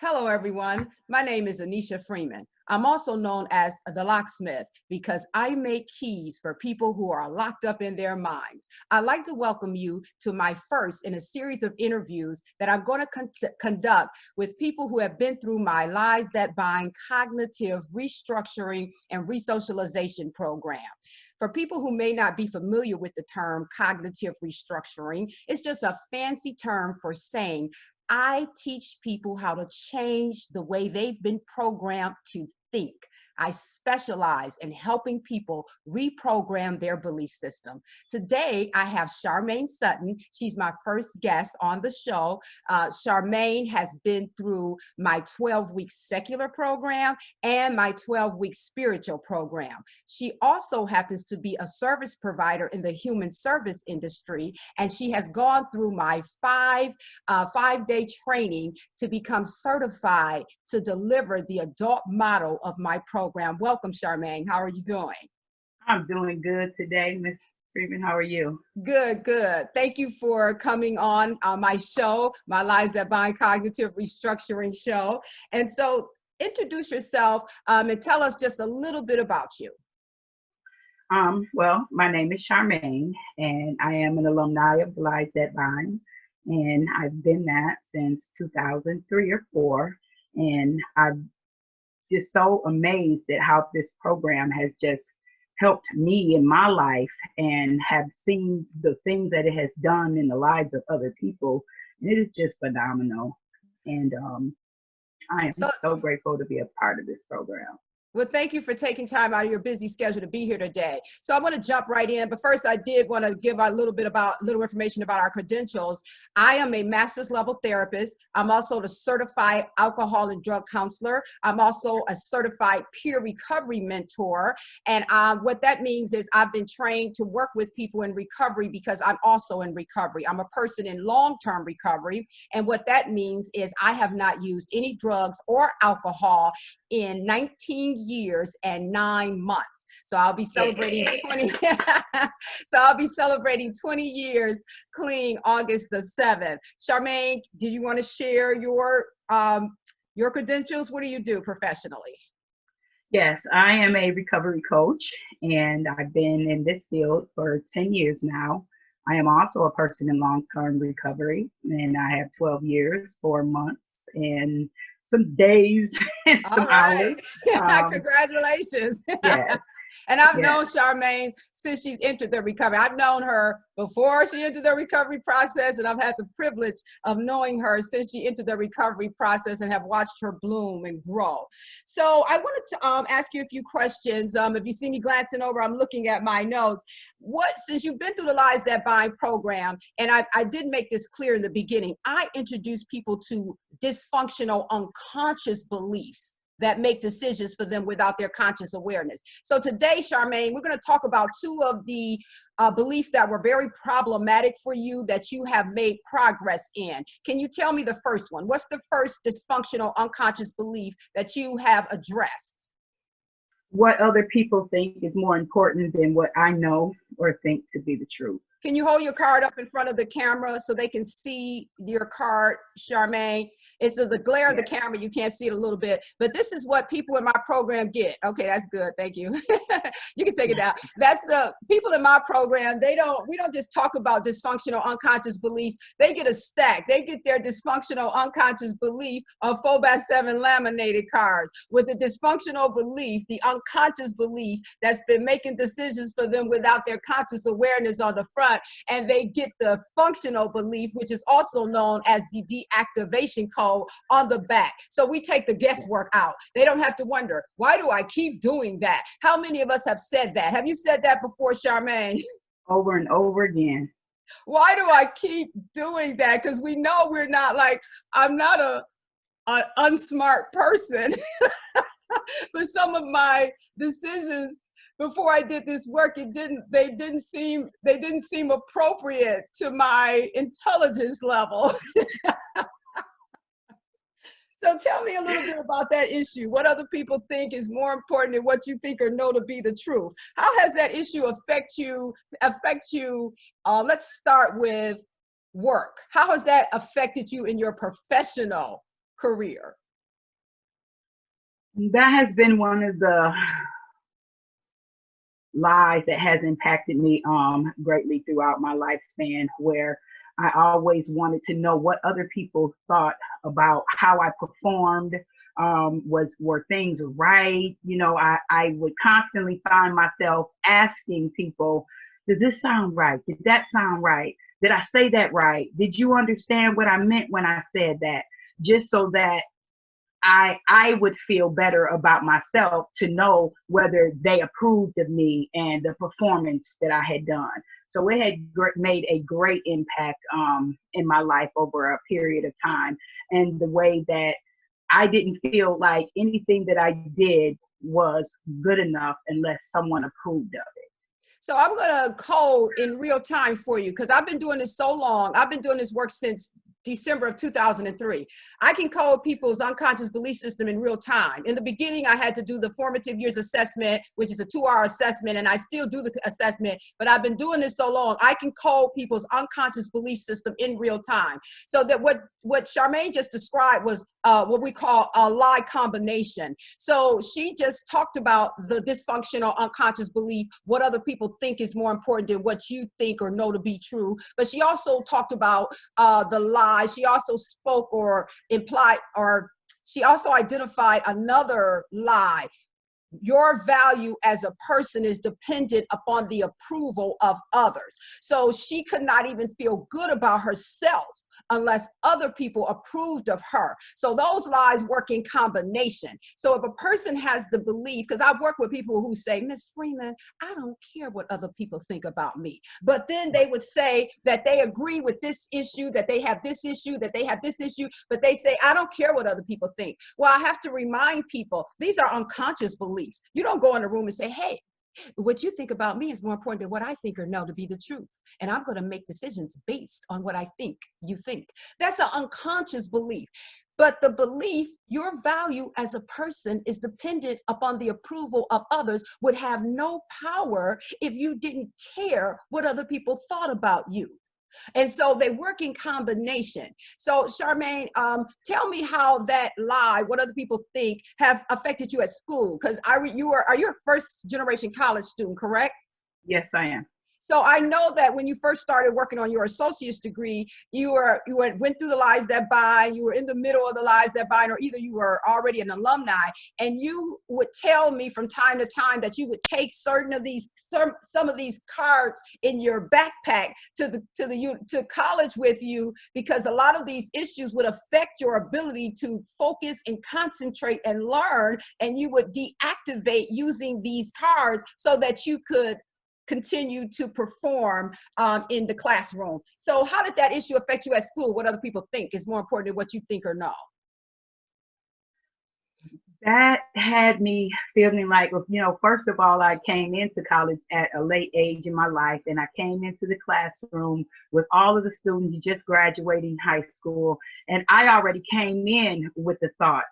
Hello, everyone. My name is Anneshia Freeman. I'm also known as the locksmith because I make keys for people who are locked up in their minds. I'd like to welcome you to my first in a series of interviews that I'm going to conduct with people who have been through my Lies That Bind cognitive restructuring and resocialization program. For people who may not be familiar with the term cognitive restructuring, it's just a fancy term for saying I teach people how to change the way they've been programmed to think. I specialize in helping people reprogram their belief system. Today, I have Sharmane Sutton. She's my first guest on the show. Sharmane has been through my 12-week secular program and my 12-week spiritual program. She also happens to be a service provider in the human service industry, and she has gone through my five-day training to become certified to deliver the adult model of my program. Welcome, Sharmane. How are you doing? I'm doing good today, Miss Freeman. How are you? Good, good. Thank you for coming on my show, my Lies That Bind Cognitive Restructuring show. And so introduce yourself and tell us just a little bit about you. Well, my name is Sharmane, and I am an alumni of the Lies That Bind, and I've been that since 2003 or 4, and I'm just so amazed at how this program has just helped me in my life and have seen the things that it has done in the lives of other people. And it is just phenomenal. And I am so grateful to be a part of this program. Well, thank you for taking time out of your busy schedule to be here today. So I want to jump right in, but first I did want to give a little information about our credentials. I am a master's level therapist. I'm also the certified alcohol and drug counselor. I'm also a certified peer recovery mentor. And what that means is I've been trained to work with people in recovery because I'm also in recovery. I'm a person in long-term recovery. And what that means is I have not used any drugs or alcohol in 19 years and 9 months. So I'll be celebrating 20. So I'll be celebrating 20 years clean August the 7th. Sharmane, do you want to share your credentials? What do you do professionally? Yes, I am a recovery coach, and I've been in this field for 10 years now. I am also a person in long-term recovery, and I have 12 years, 4 months, and some days and some hours. Congratulations. Yes. And I've known Sharmane since she's entered the recovery. I've known her before she entered the recovery process, and I've had the privilege of knowing her since she entered the recovery process and have watched her bloom and grow. So I wanted to ask you a few questions. If you see me glancing over, I'm looking at my notes. Since you've been through the Lies That Bind program, and I did make this clear in the beginning, I introduce people to dysfunctional unconscious beliefs that make decisions for them without their conscious awareness. So today, Sharmane, we're going to talk about two of the beliefs that were very problematic for you that you have made progress in. Can you tell me the first one? What's the first dysfunctional unconscious belief that you have addressed? What other people think is more important than what I know or think to be the truth. Can you hold your card up in front of the camera so they can see your card, Sharmane? It's the glare of the camera, you can't see it a little bit, but this is what people in my program get. Okay, that's good, thank you. You can take it down. That's the people in my program, we don't just talk about dysfunctional unconscious beliefs, they get a stack. They get their dysfunctional unconscious belief on 4x7 laminated cards with the dysfunctional belief, the unconscious belief that's been making decisions for them without their conscious awareness on the front. And they get the functional belief, which is also known as the deactivation code, on the back. So we take the guesswork out. They don't have to wonder, why do I keep doing that? How many of us have said that? Have you said that before, Sharmane? Over and over again. Why do I keep doing that? Because we know we're not I'm not an unsmart person, but some of my decisions before I did this work, they didn't seem appropriate to my intelligence level. So tell me a little bit about that issue. What other people think is more important than what you think or know to be the truth? How has that issue affect you? Let's start with work. How has that affected you in your professional career? That has been one of the lies that has impacted me greatly throughout my lifespan, where I always wanted to know what other people thought about how I performed. Were things right? You know, I would constantly find myself asking people, does this sound right? Did that sound right? Did I say that right? Did you understand what I meant when I said that? Just so that I would feel better about myself, to know whether they approved of me and the performance that I had done. So it had made a great impact in my life over a period of time, and the way that I didn't feel like anything that I did was good enough unless someone approved of it. So I'm going to code in real time for you, because I've been doing this so long. I've been doing this work since December of 2003. I can code people's unconscious belief system in real time. In the beginning, I had to do the formative years assessment, which is a 2-hour assessment, and I still do the assessment, but I've been doing this so long, I can code people's unconscious belief system in real time. So that what Sharmane just described was what we call a lie combination. So she just talked about the dysfunctional unconscious belief, what other people think is more important than what you think or know to be true. But she also talked about the lie. She also spoke or implied, or she also identified another lie. Your value as a person is dependent upon the approval of others. So she could not even feel good about herself unless other people approved of her. So those lies work in combination. So if a person has the belief, because I've worked with people who say, Miss Freeman, I don't care what other people think about me. But then they would say that they agree with this issue, that they have this issue, that they have this issue, but they say, I don't care what other people think. Well, I have to remind people, these are unconscious beliefs. You don't go in a room and say, hey, what you think about me is more important than what I think or know to be the truth. And I'm going to make decisions based on what I think you think. That's an unconscious belief. But the belief, your value as a person is dependent upon the approval of others, would have no power if you didn't care what other people thought about you. And so they work in combination. So Sharmane, tell me how that lie, what other people think, have affected you at school. Because are you a first generation college student, correct? Yes, I am. So I know that when you first started working on your associate's degree, you went through the lies that bind, you were in the middle of the lies that bind, or either you were already an alumni, and you would tell me from time to time that you would take some of these cards in your backpack to college with you, because a lot of these issues would affect your ability to focus and concentrate and learn, and you would deactivate using these cards so that you could continue to perform in the classroom. So how did that issue affect you at school? What other people think is more important than what you think or know? That had me feeling like, you know, first of all, I came into college at a late age in my life, and I came into the classroom with all of the students just graduating high school. And I already came in with the thought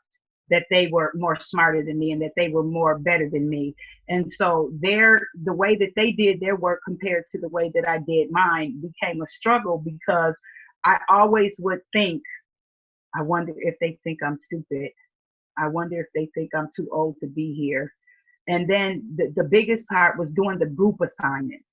that they were more smarter than me and that they were more better than me. And so the way that they did their work compared to the way that I did mine became a struggle, because I always would think, I wonder if they think I'm stupid. I wonder if they think I'm too old to be here. And then the biggest part was doing the group assignments.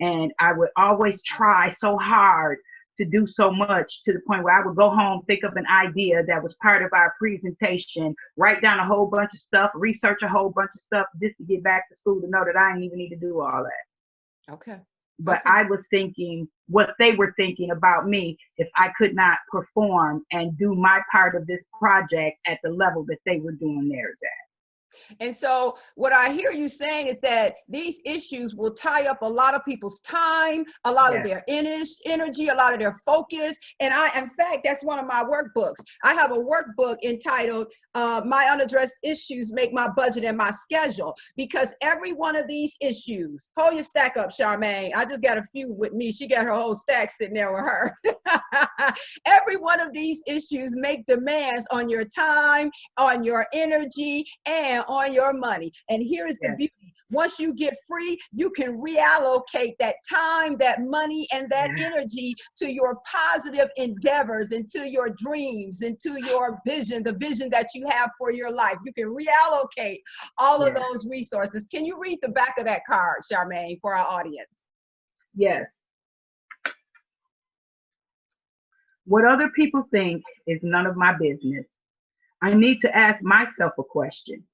And I would always try so hard to do so much, to the point where I would go home, think of an idea that was part of our presentation, write down a whole bunch of stuff, research a whole bunch of stuff, just to get back to school to know that I didn't even need to do all that. Okay. But okay. I was thinking what they were thinking about me if I could not perform and do my part of this project at the level that they were doing theirs at. And so what I hear you saying is that these issues will tie up a lot of people's time, a lot of their energy, a lot of their focus. And in fact, that's one of my workbooks. I have a workbook entitled My Unaddressed Issues Make My Budget and My Schedule, because every one of these issues, hold your stack up, Sharmane. I just got a few with me. She got her whole stack sitting there with her. Every one of these issues make demands on your time, on your energy, and on your money. And here is the beauty. Once you get free, you can reallocate that time, that money, and that energy to your positive endeavors, into your dreams, into your vision, the vision that you have for your life. You can reallocate all of those resources. Can you read the back of that card, Sharmane, for our audience? Yes. What other people think is none of my business. I need to ask myself a question.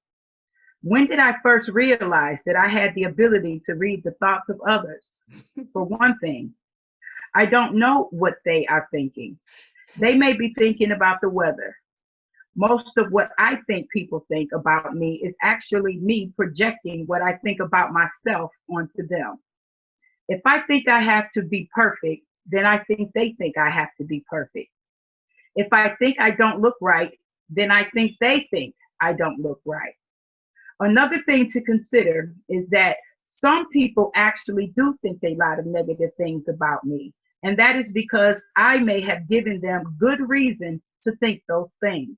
When did I first realize that I had the ability to read the thoughts of others? For one thing, I don't know what they are thinking. They may be thinking about the weather. Most of what I think people think about me is actually me projecting what I think about myself onto them. If I think I have to be perfect, then I think they think I have to be perfect. If I think I don't look right, then I think they think I don't look right. Another thing to consider is that some people actually do think a lot of negative things about me. And that is because I may have given them good reason to think those things.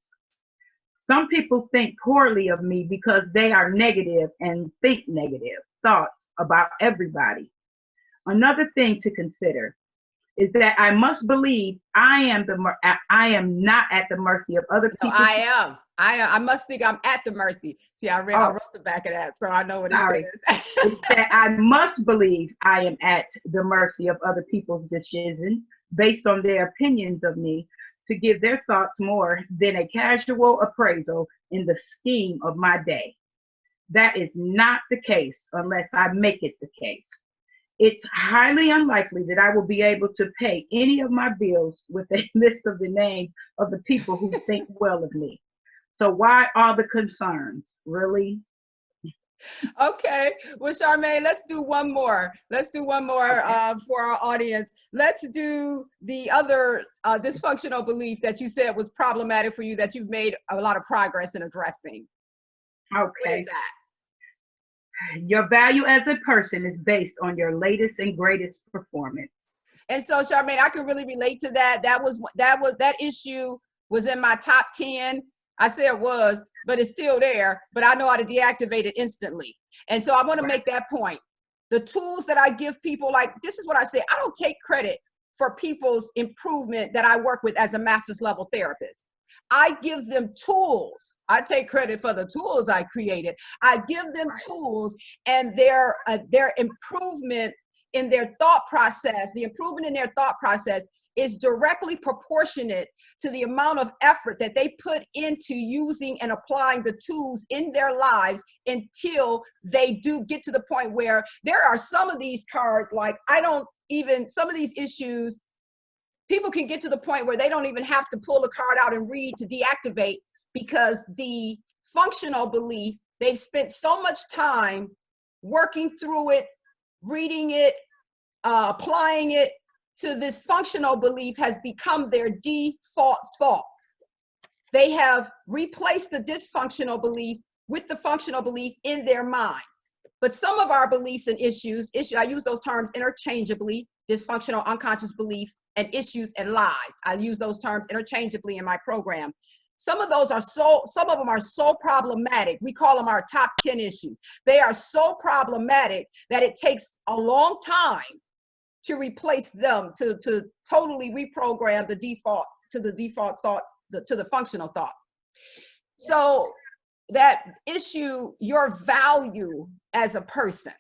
Some people think poorly of me because they are negative and think negative thoughts about everybody. Another thing to consider is that I must believe I am not at the mercy of other people. No, I am. I must think I'm at the mercy. See, I wrote the back of that, so I know what it says. It's that I must believe I am at the mercy of other people's decisions based on their opinions of me, to give their thoughts more than a casual appraisal in the scheme of my day. That is not the case unless I make it the case. It's highly unlikely that I will be able to pay any of my bills with a list of the names of the people who think well of me. So why all the concerns, really? Okay, well, Sharmane, let's do one more. Let's do one more for our audience. Let's do the other dysfunctional belief that you said was problematic for you, that you've made a lot of progress in addressing. Okay. What is that? Your value as a person is based on your latest and greatest performance. And so, Sharmane, I can really relate to that. That issue was in my top 10. I say it was, but it's still there. But I know how to deactivate it instantly. And so I want to make that point. The tools that I give people, like, this is what I say. I don't take credit for people's improvement that I work with as a master's level therapist. I give them tools. I take credit for the tools I created. I give them tools, and their improvement in their thought process, the improvement in their thought process is directly proportionate to the amount of effort that they put into using and applying the tools in their lives, until they do get to the point where there are some of these cards, like some of these issues, people can get to the point where they don't even have to pull the card out and read to deactivate, because the functional belief, they've spent so much time working through it, reading it, applying it to this functional belief, has become their default thought. They have replaced the dysfunctional belief with the functional belief in their mind. But some of our beliefs and issues, I use those terms interchangeably: dysfunctional unconscious belief and issues and lies. I use those terms interchangeably in my program. Some of them are so problematic. We call them our top 10 issues. They are so problematic that it takes a long time to replace them, to totally reprogram the default thought, to the functional thought. So that issue, your value as a person,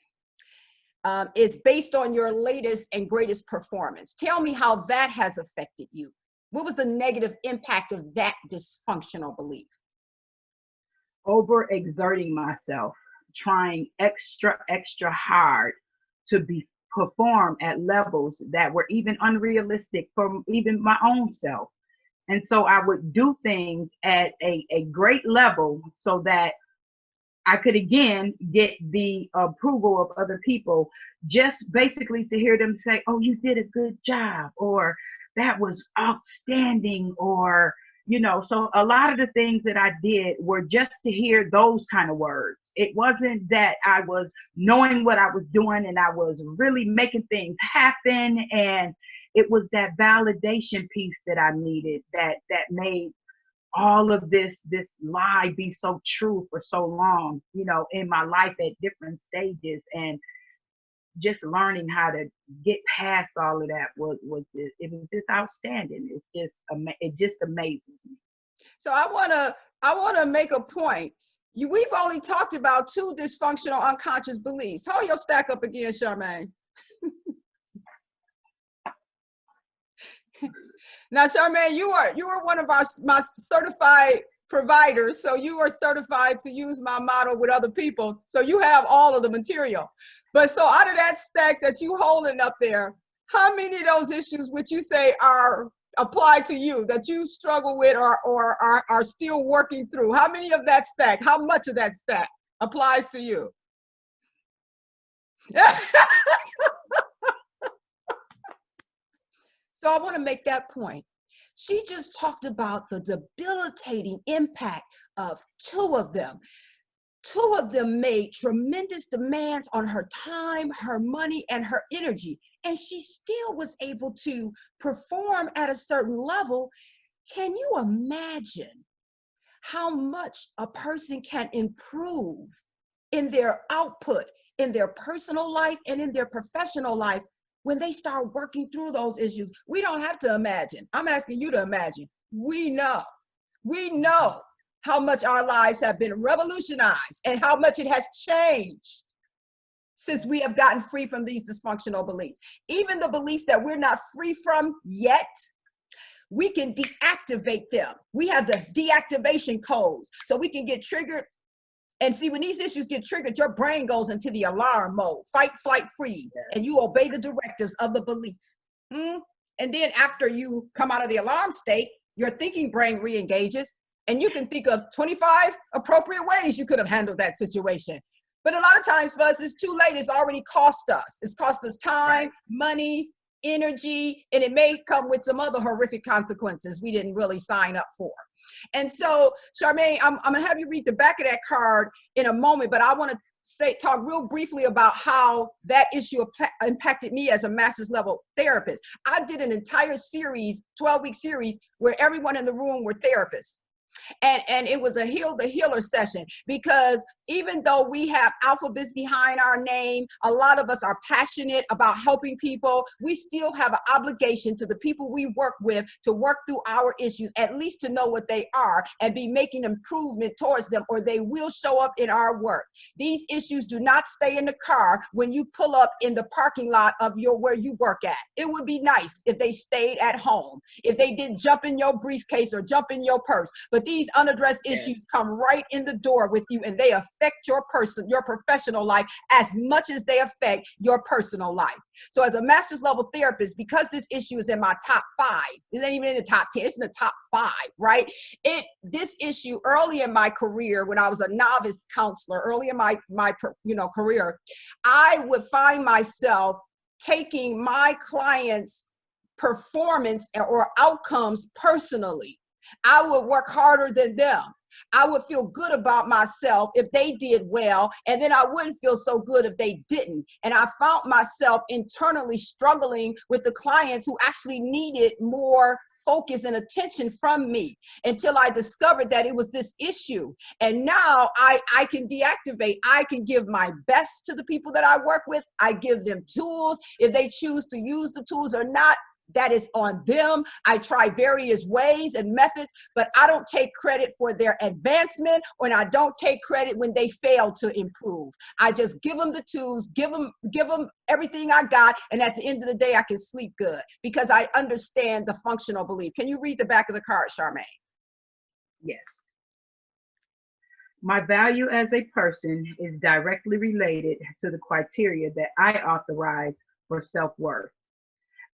is based on your latest and greatest performance. Tell me how that has affected you. What was the negative impact of that dysfunctional belief? Overexerting myself, trying extra hard to perform at levels that were even unrealistic for even my own self. And so I would do things at a great level so that I could again get the approval of other people, just basically to hear them say, "Oh, you did a good job," or "that was outstanding," or, so a lot of the things that I did were just to hear those kind of words. It wasn't that I was knowing what I was doing and I was really making things happen. And it was that validation piece that I needed that made all of this lie be so true for so long, you know, in my life at different stages, and just learning how to get past all of that was just, it was just outstanding. It's just it just amazes me. So I wanna make a point. We've only talked about 2 dysfunctional unconscious beliefs. Hold your stack up again, Sharmane. Now, Sharmane, you are one of my certified providers, so you are certified to use my model with other people. So you have all of the material. But so out of that stack that you holding up there, how many of those issues would you say are applied to you, that you struggle with or are still working through? How many of that stack, how much of that stack applies to you? So I want to make that point. She just talked about the debilitating impact of 2 of them. 2 of them made tremendous demands on her time, her money, and her energy, and she still was able to perform at a certain level. Can you imagine how much a person can improve in their output, in their personal life, and in their professional life when they start working through those issues? We don't have to imagine. I'm asking you to imagine. We know how much our lives have been revolutionized and how much it has changed since we have gotten free from these dysfunctional beliefs. Even the beliefs that we're not free from yet, we can deactivate them. We have the deactivation codes, so we can get triggered. And see, when these issues get triggered, your brain goes into the alarm mode, fight, flight, freeze, and you obey the directives of the belief. And then after you come out of the alarm state, your thinking brain re-engages, and you can think of 25 appropriate ways you could have handled that situation. But a lot of times for us, it's too late. It's already cost us. It's cost us time, money, energy, and it may come with some other horrific consequences we didn't really sign up for. And so, Sharmane, I'm going to have you read the back of that card in a moment, but I want to talk real briefly about how that issue impacted me as a master's level therapist. I did an entire series, 12-week series, where everyone in the room were therapists. And it was a heal the healer session, because even though we have alphabets behind our name, a lot of us are passionate about helping people. We still have an obligation to the people we work with to work through our issues, at least to know what they are and be making improvement towards them, or they will show up in our work. These issues do not stay in the car when you pull up in the parking lot of where you work at. It would be nice if they stayed at home, if they didn't jump in your briefcase or jump in your purse. But these unaddressed issues come right in the door with you, and they affect your professional life as much as they affect your personal life. So as a master's level therapist, because this issue is in my top 5, it ain't even in the top 10, it's in the top 5, right? This issue early in my career, when I was a novice counselor, early in my career, I would find myself taking my clients' performance or outcomes personally. I would work harder than them. I would feel good about myself if they did well, and then I wouldn't feel so good if they didn't. And I found myself internally struggling with the clients who actually needed more focus and attention from me, until I discovered that it was this issue. And now I can deactivate. I can give my best to the people that I work with. I give them tools. If they choose to use the tools or not, that is on them. I try various ways and methods, but I don't take credit for their advancement, and I don't take credit when they fail to improve. I just give them the tools, give them everything I got, and at the end of the day, I can sleep good because I understand the functional belief. Can you read the back of the card, Sharmane? Yes. My value as a person is directly related to the criteria that I authorize for self-worth.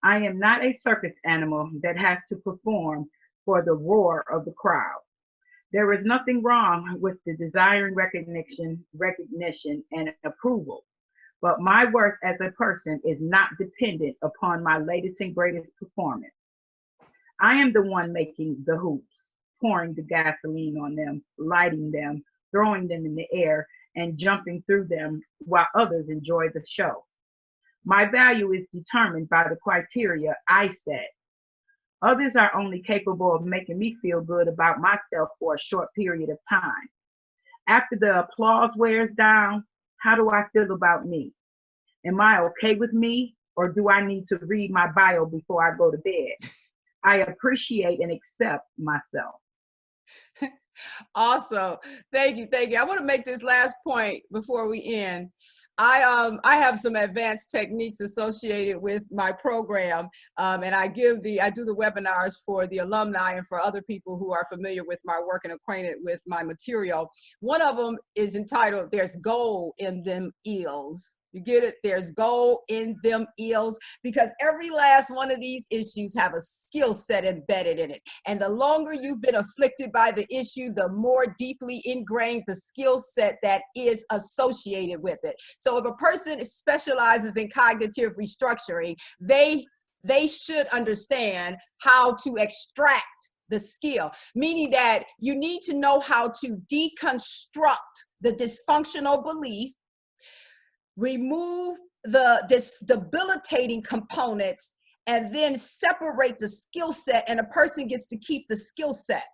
I am not a circus animal that has to perform for the roar of the crowd. There is nothing wrong with the desiring recognition and approval, but my worth as a person is not dependent upon my latest and greatest performance. I am the one making the hoops, pouring the gasoline on them, lighting them, throwing them in the air, and jumping through them while others enjoy the show. My value is determined by the criteria I set. Others are only capable of making me feel good about myself for a short period of time. After the applause wears down, how do I feel about me? Am I okay with me, or do I need to read my bio before I go to bed? I appreciate and accept myself. Awesome. Thank you. Thank you. I want to make this last point before we end. I have some advanced techniques associated with my program, and I do the webinars for the alumni and for other people who are familiar with my work and acquainted with my material. One of them is entitled "There's Gold in Them Eels." You get it? There's gold in them eels, because every last one of these issues have a skill set embedded in it. And the longer you've been afflicted by the issue, the more deeply ingrained the skill set that is associated with it. So if a person specializes in cognitive restructuring, they should understand how to extract the skill, meaning that you need to know how to deconstruct the dysfunctional belief, remove the debilitating components, and then separate the skill set, and a person gets to keep the skill set.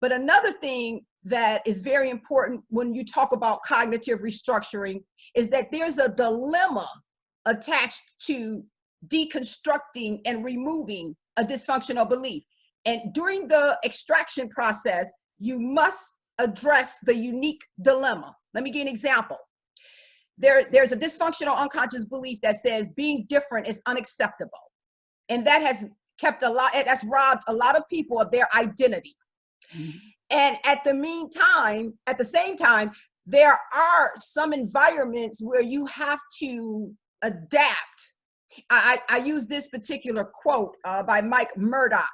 But another thing that is very important when you talk about cognitive restructuring is that there's a dilemma attached to deconstructing and removing a dysfunctional belief. And during the extraction process, you must address the unique dilemma. Let me give you an example. There's a dysfunctional unconscious belief that says being different is unacceptable. And that has that's robbed a lot of people of their identity. Mm-hmm. And at the same time, there are some environments where you have to adapt. I use this particular quote by Mike Murdoch.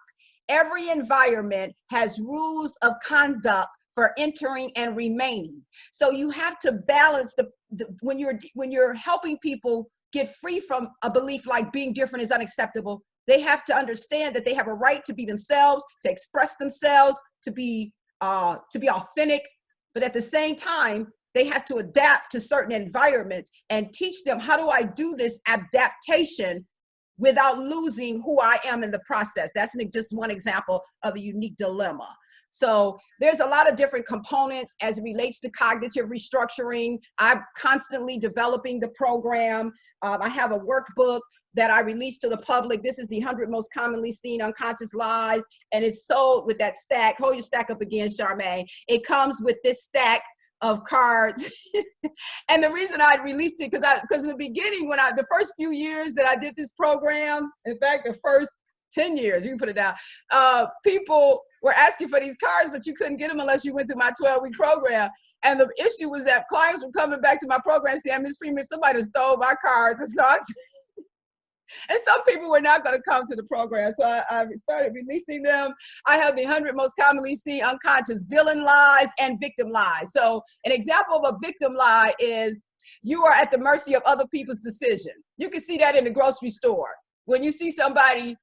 Every environment has rules of conduct for entering and remaining. So you have to balance when you're helping people get free from a belief like being different is unacceptable. They have to understand that they have a right to be themselves, to express themselves, to be authentic. But at the same time, they have to adapt to certain environments and teach them, how do I do this adaptation without losing who I am in the process? That's just one example of a unique dilemma. So there's a lot of different components as it relates to cognitive restructuring. I'm constantly developing the program. I have a workbook that I released to the public. This is the 100 most commonly seen unconscious lies, and it's sold with that stack. Hold your stack up again, Sharmane. It comes with this stack of cards. And the reason I released it, because in the beginning, the first few years that I did this program, in fact, the first 10 years, you can put it down, people were asking for these cards, but you couldn't get them unless you went through my 12-week program. And the issue was that clients were coming back to my program saying, Ms. Freeman, somebody stole my cards. And some people were not going to come to the program. So I started releasing them. I have the 100 most commonly seen unconscious villain lies and victim lies. So an example of a victim lie is you are at the mercy of other people's decision. You can see that in the grocery store. When you see somebody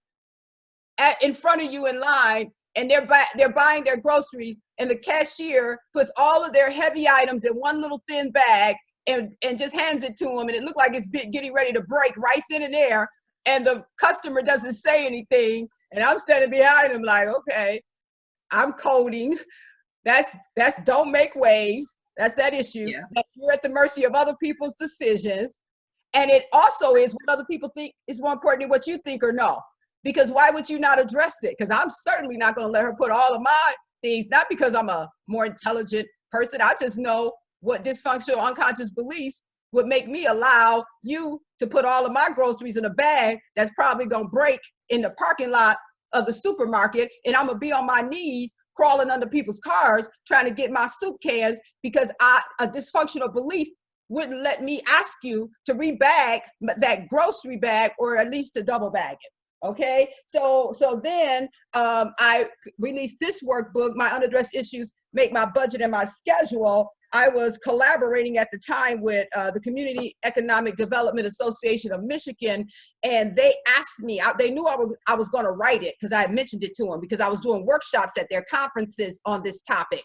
in front of you in line, and they're buying their groceries, and the cashier puts all of their heavy items in one little thin bag and just hands it to them, and it looked like it's getting ready to break right then and there, and the customer doesn't say anything, and I'm standing behind him like, okay, I'm coding. That's don't make waves. That's that issue. Yeah. That you're at the mercy of other people's decisions. And it also is what other people think is more important than what you think or know. Because why would you not address it? Because I'm certainly not going to let her put all of my things, not because I'm a more intelligent person. I just know what dysfunctional unconscious beliefs would make me allow you to put all of my groceries in a bag that's probably going to break in the parking lot of the supermarket. And I'm going to be on my knees crawling under people's cars trying to get my soup cans because a dysfunctional belief wouldn't let me ask you to rebag that grocery bag, or at least to double bag it. Okay, so then I released this workbook, My Unaddressed Issues Make My Budget and My Schedule. I was collaborating at the time with the Community Economic Development Association of Michigan, and they asked me, they knew I was going to write it because I had mentioned it to them because I was doing workshops at their conferences on this topic.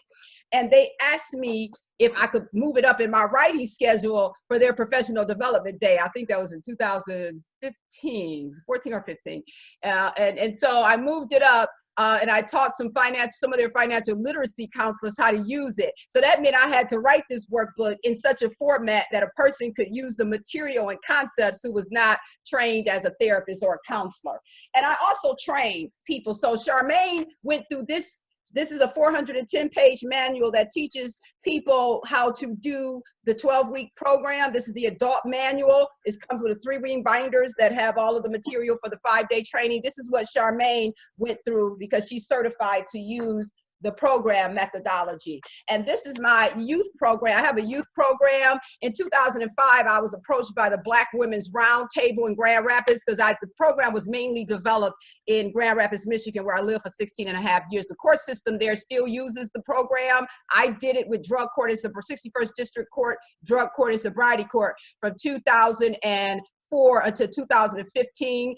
And they asked me if I could move it up in my writing schedule for their professional development day. I think that was in 2015, 14 or 15. And so I moved it up. And I taught some of their financial literacy counselors how to use it. So that meant I had to write this workbook in such a format that a person could use the material and concepts who was not trained as a therapist or a counselor. And I also train people. So Sharmane went through this. This is a 410-page manual that teaches people how to do the 12-week program. This is the adult manual. It comes with 3-ring binders that have all of the material for the 5-day training. This is what Sharmane went through because she's certified to use the program methodology. And this is my youth program. I have a youth program. In 2005, I was approached by the Black Women's Roundtable in Grand Rapids because the program was mainly developed in Grand Rapids, Michigan, where I lived for 16 and a half years. The court system there still uses the program. I did it with drug court and 61st District Court, drug court and sobriety court from 2004 until 2015.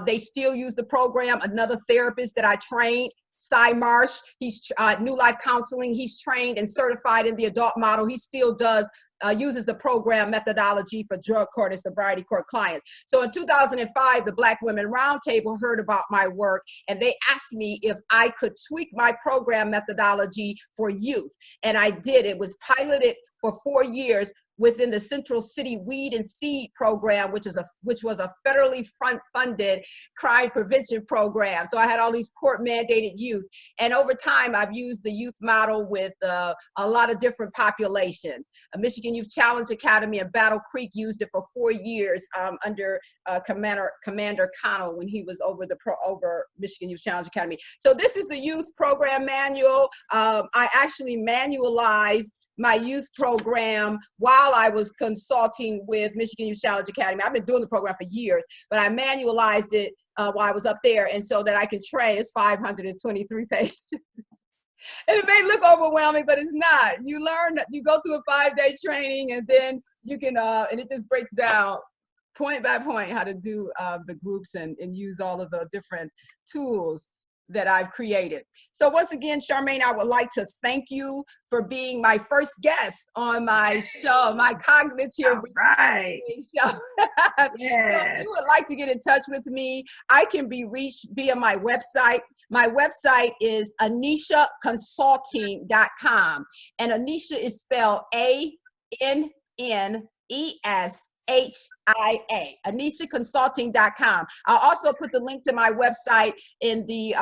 They still use the program. Another therapist that I trained, Cy Marsh, he's New Life Counseling. He's trained and certified in the adult model. He still does uses the program methodology for drug court and sobriety court clients. So in 2005, the Black Women Roundtable heard about my work, and they asked me if I could tweak my program methodology for youth, and I did. It was piloted for 4 years within the Central City Weed and Seed program, which was a federally funded crime prevention program. So I had all these court mandated youth. And over time, I've used the youth model with a lot of different populations. Michigan Youth Challenge Academy and Battle Creek used it for 4 years under Commander Connell when he was over Michigan Youth Challenge Academy. So this is the youth program manual. I actually manualized my youth program while I was consulting with Michigan Youth Challenge Academy. I've been doing the program for years, but I manualized it while I was up there, and so that I can train. It's 523 pages. And it may look overwhelming, but it's not. You learn, you go through a 5-day training, and then you can, and it just breaks down point by point how to do the groups and use all of the different tools that I've created. So once again, Sharmane, I would like to thank you for being my first guest on my show, my cognitive show. Yes. So if you would like to get in touch with me, I can be reached via my website. My website is Anneshia.consulting.com. And Anneshia is spelled ANNESHIA, AnnesiaConsulting.com. I'll also put the link to my website in the,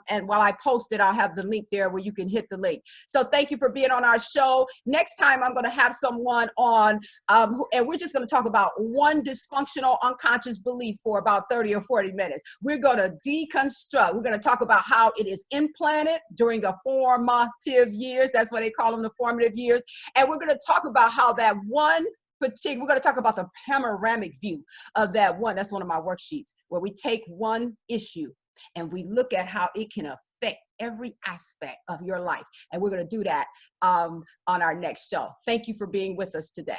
and while I post it, I'll have the link there where you can hit the link. So thank you for being on our show. Next time, I'm going to have someone on, and we're just going to talk about one dysfunctional unconscious belief for about 30 or 40 minutes. We're going to deconstruct. We're going to talk about how it is implanted during the formative years. That's what they call them, the formative years. And we're going to talk about how that one we're going to talk about the panoramic view of that one. That's one of my worksheets where we take one issue and we look at how it can affect every aspect of your life. And we're going to do that on our next show. Thank you for being with us today.